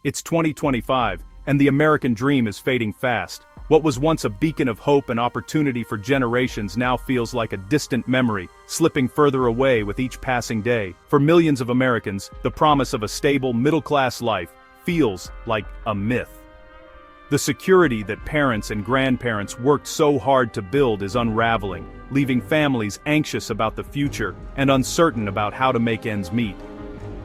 It's 2025, and the American dream is fading fast. What was once a beacon of hope and opportunity for generations now feels like a distant memory, slipping further away with each passing day. For millions of Americans, the promise of a stable, middle-class life feels like a myth. The security that parents and grandparents worked so hard to build is unraveling, leaving families anxious about the future and uncertain about how to make ends meet.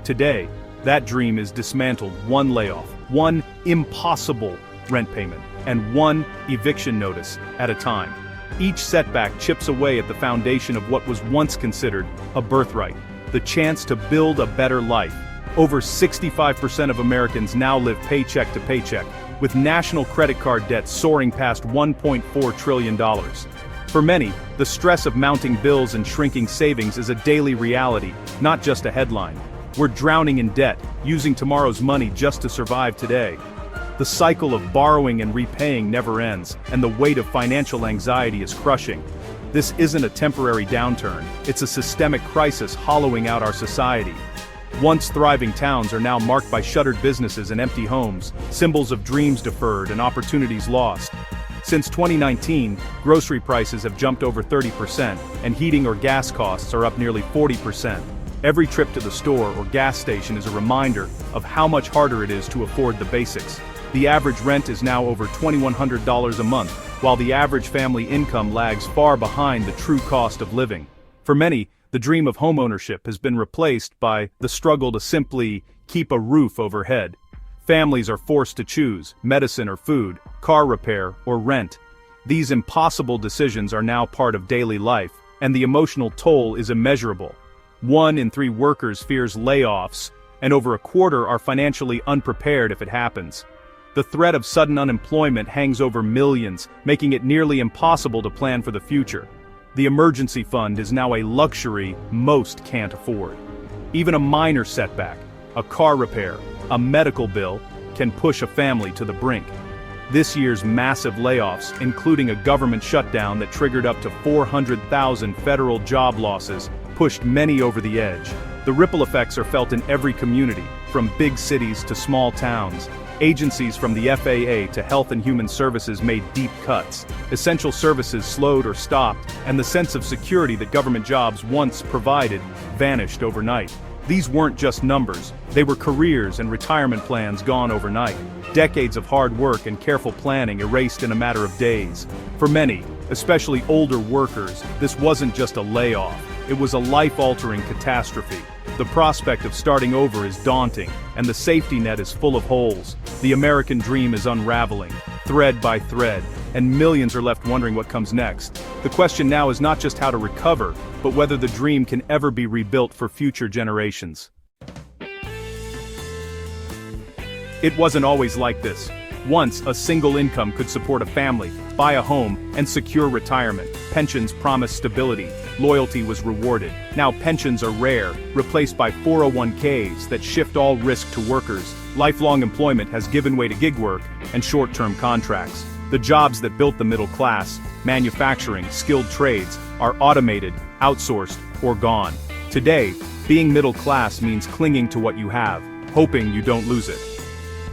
Today, that dream is dismantled one layoff, one impossible rent payment, and one eviction notice at a time. Each setback chips away at the foundation of what was once considered a birthright, the chance to build a better life. Over 65% of Americans now live paycheck to paycheck, with national credit card debt soaring past $1.4 trillion. For many, the stress of mounting bills and shrinking savings is a daily reality, not just a headline. We're drowning in debt, using tomorrow's money just to survive today. The cycle of borrowing and repaying never ends, and the weight of financial anxiety is crushing. This isn't a temporary downturn, it's a systemic crisis hollowing out our society. Once thriving towns are now marked by shuttered businesses and empty homes, symbols of dreams deferred and opportunities lost. Since 2019, grocery prices have jumped over 30%, and heating or gas costs are up nearly 40%. Every trip to the store or gas station is a reminder of how much harder it is to afford the basics. The average rent is now over $2,100 a month, while the average family income lags far behind the true cost of living. For many, the dream of homeownership has been replaced by the struggle to simply keep a roof overhead. Families are forced to choose medicine or food, car repair or rent. These impossible decisions are now part of daily life, and the emotional toll is immeasurable. 1 in 3 workers fears layoffs, and over a quarter are financially unprepared if it happens. The threat of sudden unemployment hangs over millions, making it nearly impossible to plan for the future. The emergency fund is now a luxury most can't afford. Even a minor setback, a car repair, a medical bill, can push a family to the brink. This year's massive layoffs, including a government shutdown that triggered up to 400,000 federal job losses, pushed many over the edge. The ripple effects are felt in every community, from big cities to small towns. Agencies from the FAA to Health and Human Services made deep cuts. Essential services slowed or stopped, and the sense of security that government jobs once provided vanished overnight. These weren't just numbers, they were careers and retirement plans gone overnight. Decades of hard work and careful planning erased in a matter of days. For many, especially older workers, this wasn't just a layoff, it was a life-altering catastrophe. The prospect of starting over is daunting, and the safety net is full of holes. The American dream is unraveling, thread by thread, and millions are left wondering what comes next. The question now is not just how to recover, but whether the dream can ever be rebuilt for future generations. It wasn't always like this. Once, a single income could support a family, buy a home, and secure retirement. Pensions promised stability. Loyalty was rewarded. Now pensions are rare, replaced by 401ks that shift all risk to workers. Lifelong employment has given way to gig work and short-term contracts. The jobs that built the middle class, manufacturing, skilled trades, are automated, outsourced, or gone. Today, being middle class means clinging to what you have, hoping you don't lose it.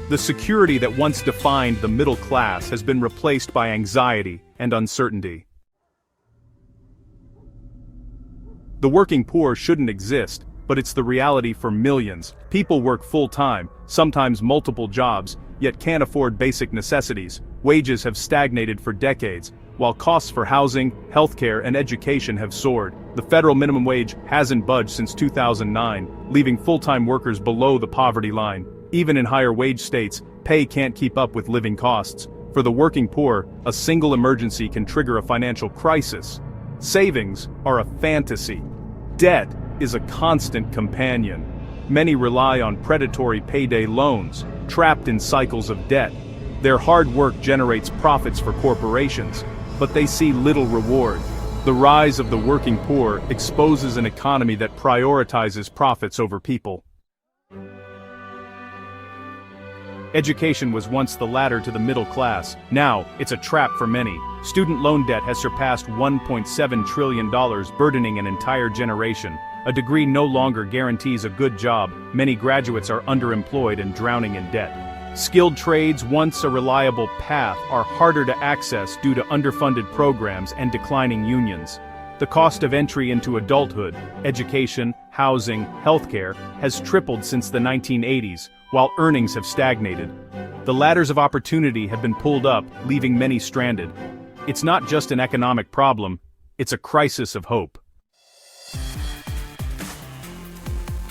The security that once defined the middle class has been replaced by anxiety and uncertainty. The working poor shouldn't exist, but it's the reality for millions. People work full-time, sometimes multiple jobs, yet can't afford basic necessities. Wages have stagnated for decades, while costs for housing, healthcare, and education have soared. The federal minimum wage hasn't budged since 2009, leaving full-time workers below the poverty line. Even in higher wage states, pay can't keep up with living costs. For the working poor, a single emergency can trigger a financial crisis. Savings are a fantasy. Debt is a constant companion. Many rely on predatory payday loans, trapped in cycles of debt. Their hard work generates profits for corporations, but they see little reward. The rise of the working poor exposes an economy that prioritizes profits over people. Education was once the ladder to the middle class. Now, it's a trap for many. Student loan debt has surpassed $1.7 trillion, burdening an entire generation. A degree no longer guarantees a good job. Many graduates are underemployed and drowning in debt. Skilled trades, once a reliable path, are harder to access due to underfunded programs and declining unions. The cost of entry into adulthood, education, housing, healthcare, has tripled since the 1980s, while earnings have stagnated. The ladders of opportunity have been pulled up, leaving many stranded. It's not just an economic problem, it's a crisis of hope.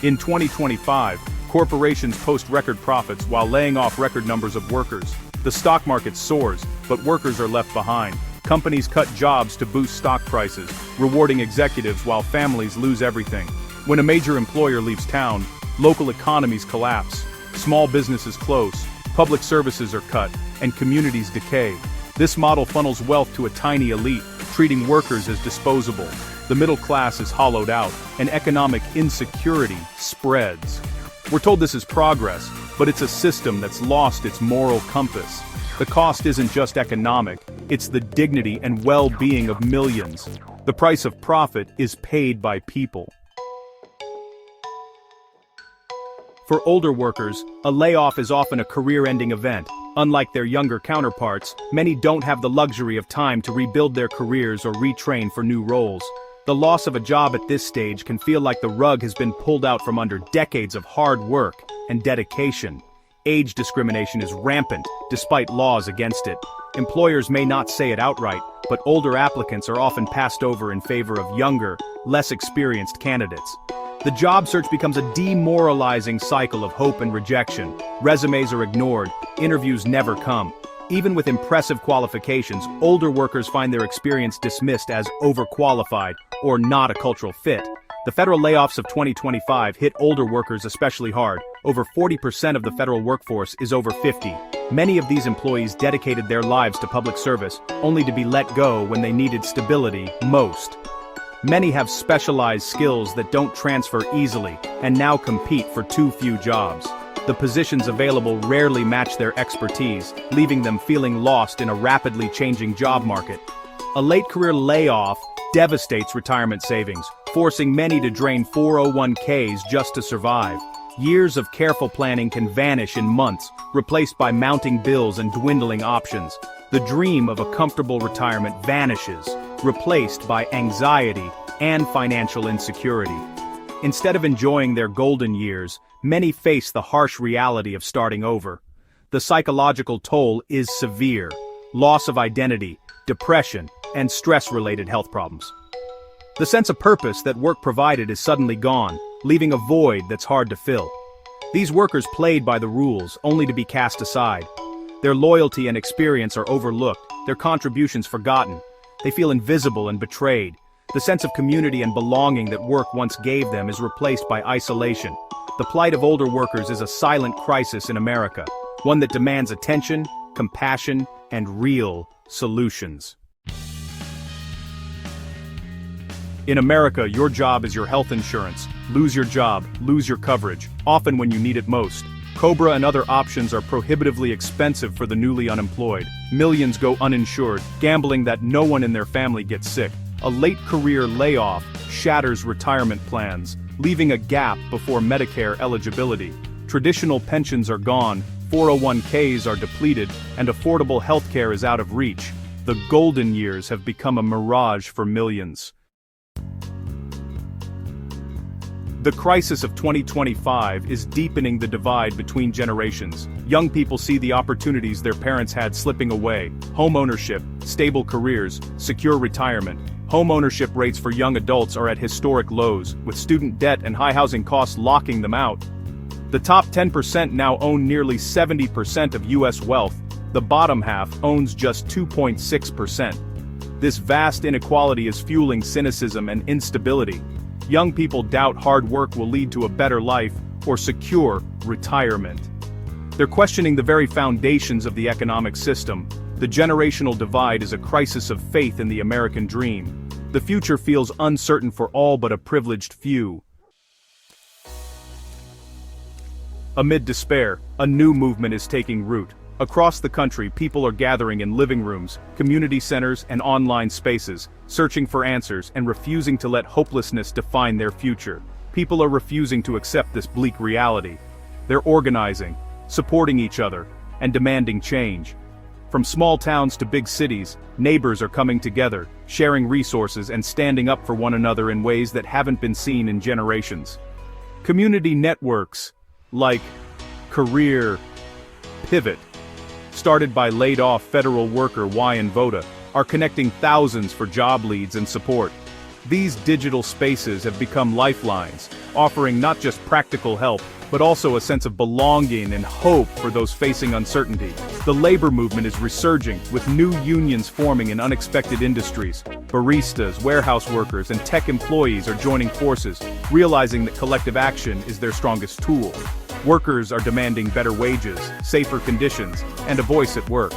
In 2025, corporations post record profits while laying off record numbers of workers. The stock market soars, but workers are left behind. Companies cut jobs to boost stock prices, rewarding executives while families lose everything. When a major employer leaves town, local economies collapse, small businesses close, public services are cut, and communities decay. This model funnels wealth to a tiny elite, treating workers as disposable. The middle class is hollowed out, and economic insecurity spreads. We're told this is progress, but it's a system that's lost its moral compass. The cost isn't just economic, it's the dignity and well-being of millions. The price of profit is paid by people. For older workers, a layoff is often a career-ending event. Unlike their younger counterparts, many don't have the luxury of time to rebuild their careers or retrain for new roles. The loss of a job at this stage can feel like the rug has been pulled out from under decades of hard work and dedication. Age discrimination is rampant, despite laws against it. Employers may not say it outright, but older applicants are often passed over in favor of younger, less experienced candidates. The job search becomes a demoralizing cycle of hope and rejection. Resumes are ignored, interviews never come. Even with impressive qualifications, older workers find their experience dismissed as overqualified or not a cultural fit. The federal layoffs of 2025 hit older workers especially hard. Over 40% of the federal workforce is over 50. Many of these employees dedicated their lives to public service, only to be let go when they needed stability most. Many have specialized skills that don't transfer easily, and now compete for too few jobs. The positions available rarely match their expertise, leaving them feeling lost in a rapidly changing job market. A late career layoff devastates retirement savings, forcing many to drain 401ks just to survive. Years of careful planning can vanish in months, replaced by mounting bills and dwindling options. The dream of a comfortable retirement vanishes, replaced by anxiety and financial insecurity. Instead of enjoying their golden years, many face the harsh reality of starting over. The psychological toll is severe: loss of identity, depression, and stress-related health problems. The sense of purpose that work provided is suddenly gone, leaving a void that's hard to fill. These workers played by the rules, only to be cast aside. Their loyalty and experience are overlooked, their contributions forgotten. They feel invisible and betrayed. The sense of community and belonging that work once gave them is replaced by isolation. The plight of older workers is a silent crisis in America, one that demands attention, compassion, and real solutions. In America, your job is your health insurance. Lose your job, lose your coverage, often when you need it most. COBRA and other options are prohibitively expensive for the newly unemployed. Millions go uninsured, gambling that no one in their family gets sick. A late career layoff shatters retirement plans, leaving a gap before Medicare eligibility. Traditional pensions are gone, 401ks are depleted, and affordable healthcare is out of reach. The golden years have become a mirage for millions. The crisis of 2025 is deepening the divide between generations. Young people see the opportunities their parents had slipping away: home ownership, stable careers, secure retirement. Home ownership rates for young adults are at historic lows, with student debt and high housing costs locking them out. The top 10% now own nearly 70% of U.S. wealth. The bottom half owns just 2.6%. This vast inequality is fueling cynicism and instability. Young people doubt hard work will lead to a better life or secure retirement. They're questioning the very foundations of the economic system. The generational divide is a crisis of faith in the American dream. The future feels uncertain for all but a privileged few. Amid despair, a new movement is taking root. Across the country, people are gathering in living rooms, community centers, and online spaces, searching for answers and refusing to let hopelessness define their future. People are refusing to accept this bleak reality. They're organizing, supporting each other, and demanding change. From small towns to big cities, neighbors are coming together, sharing resources and standing up for one another in ways that haven't been seen in generations. Community networks, like Career Pivot, started by laid-off federal worker Wyan Voda, are connecting thousands for job leads and support. These digital spaces have become lifelines, offering not just practical help, but also a sense of belonging and hope for those facing uncertainty. The labor movement is resurging, with new unions forming in unexpected industries. Baristas, warehouse workers, and tech employees are joining forces, realizing that collective action is their strongest tool. Workers are demanding better wages, safer conditions, and a voice at work.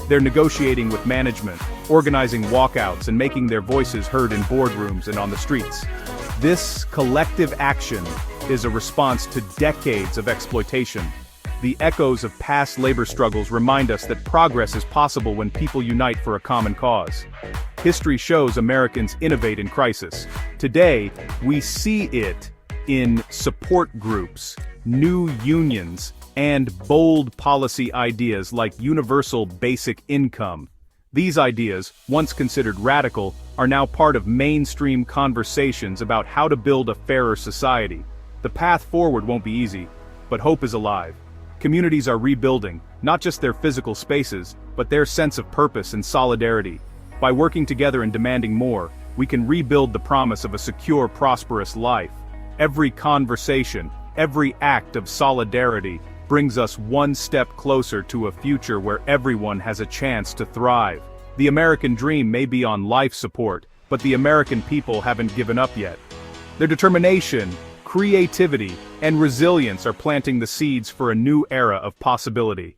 They're negotiating with management, organizing walkouts, and making their voices heard in boardrooms and on the streets. This collective action is a response to decades of exploitation. The echoes of past labor struggles remind us that progress is possible when people unite for a common cause. History shows Americans innovate in crisis. Today, we see it in support groups, new unions, and bold policy ideas like universal basic income. These ideas, once considered radical, are now part of mainstream conversations about how to build a fairer society. The path forward won't be easy, but hope is alive. Communities are rebuilding, not just their physical spaces, but their sense of purpose and solidarity. By working together and demanding more, we can rebuild the promise of a secure, prosperous life. Every conversation, every act of solidarity, brings us one step closer to a future where everyone has a chance to thrive. The American dream may be on life support, but the American people haven't given up yet. Their determination, creativity, and resilience are planting the seeds for a new era of possibility.